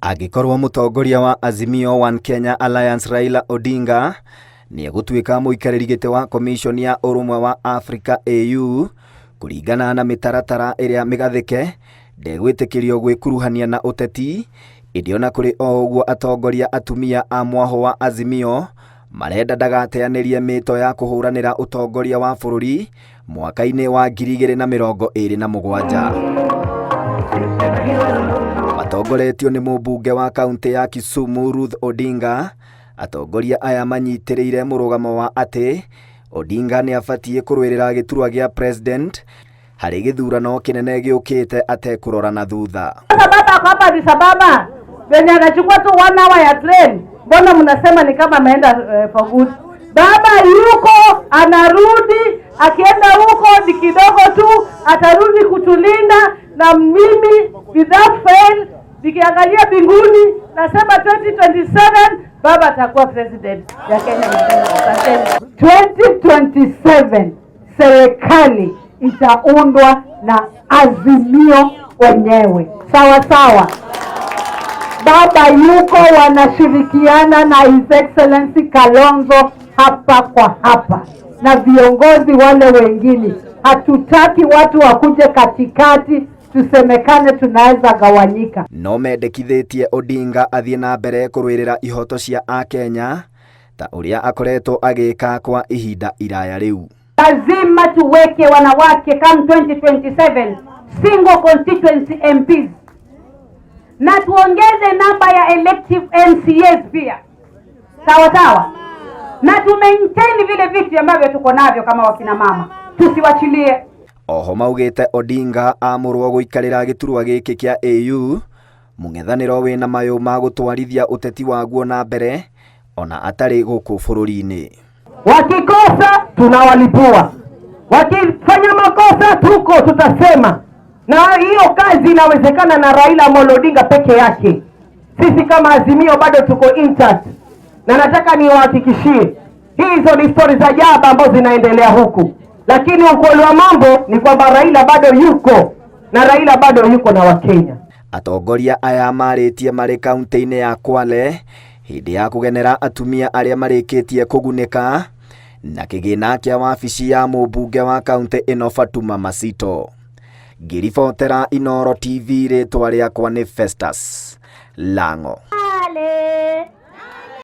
Agikorwo mutongoria wa Azimio One Kenya Alliance Raila Odinga ni egũtuĩka mũikarĩri gĩtĩ wa Commission ya Ũrũmwe wa Africa AU kũringana na mĩtaratara ĩrĩa mĩgathĩke ndegwĩtĩkĩrio gwĩkuruhania na ũteti, ĩndĩ ona kũrĩ o ũguo atongoria atumia a mwaho wa Azimio marenda ndagateanĩrie mĩto ya kũhũranĩra ũtongoria wa bũrũri mwaka-inĩ wa 2027. Matongoretio nĩ mũmbunge wa kaunti ya Kisumu Ruth Odinga. Atongoria aya manyitĩrĩire mũrũgamo wa atĩ Odinga nĩ abatie kũrũĩrĩra gĩturwa gĩa president harĩ gĩthurano kĩnene gĩũkĩte atekũrora na thutha. Baba hapa Addis Ababa venye anachukua tu 1 hour ya train, mbona mnasema ni kama ameenda for good? Baba yuko anarudi, akienda huko ni kidogo tu, atarudi kutulinda, na mimi without fail nikiangalia mbinguni nasema 2027 baba atakuwa president ya Kenya. 2027 serikali itaundwa na Azimio wenyewe, sawa sawa. Baba yuko, wanashirikiana na His Excellency Kalonzo hapa kwa hapa na viongozi wale wengine. Hatutaki watu wakuje katikati tusemekane tunaweza gawanyika. No mendekithĩtie Odinga athiĩ na mbere kũrũĩrĩra ihoto cia Akenya ta ũrĩa akoretwo agĩka kwa ihinda iraya rĩu. Lazima tuweke wanawake kama 2027 single constituency MPs, na tuongeze namba ya elective MCAs pia, sawa sawa, na maintain vile vitu ambavyo tuko navyo kama wakina mama, tusiwachilie. Oho maugĩte Odinga amũrwo gũikarĩra gĩturwa gĩkĩ kĩa AU mũng'ethanĩro wĩna mayũ ma gũtwarithia ũteti waguo na mbere ona atarĩ gũkũ bũrũri-inĩ. Wakikosa tunawalipua, wakifanya makosa tutasema, na hiyo kazi inawezekana na Raila Amolo Odinga peke yake. Sisi kama Azimio bado tuko intact, na nataka niwahakikishie hizo ni stories za jaba ambazo zinaendelea huku, lakini ukweli wa mambo ni kwamba Raila bado yuko, na Raila bado yuko na Wakenya. Atongoria aya marĩtie marĩ kaunti-inĩ ya Kwale hĩndĩ ya kũgenera atumia arĩa marĩkĩtie kũgunĩka na kĩgĩna kĩa wabici ya mũmbunge wa kaunti ĩno Fatuma Masito. Ngĩribotera Inooro TV, rĩtwa rĩakwa nĩ Festus Lang'o.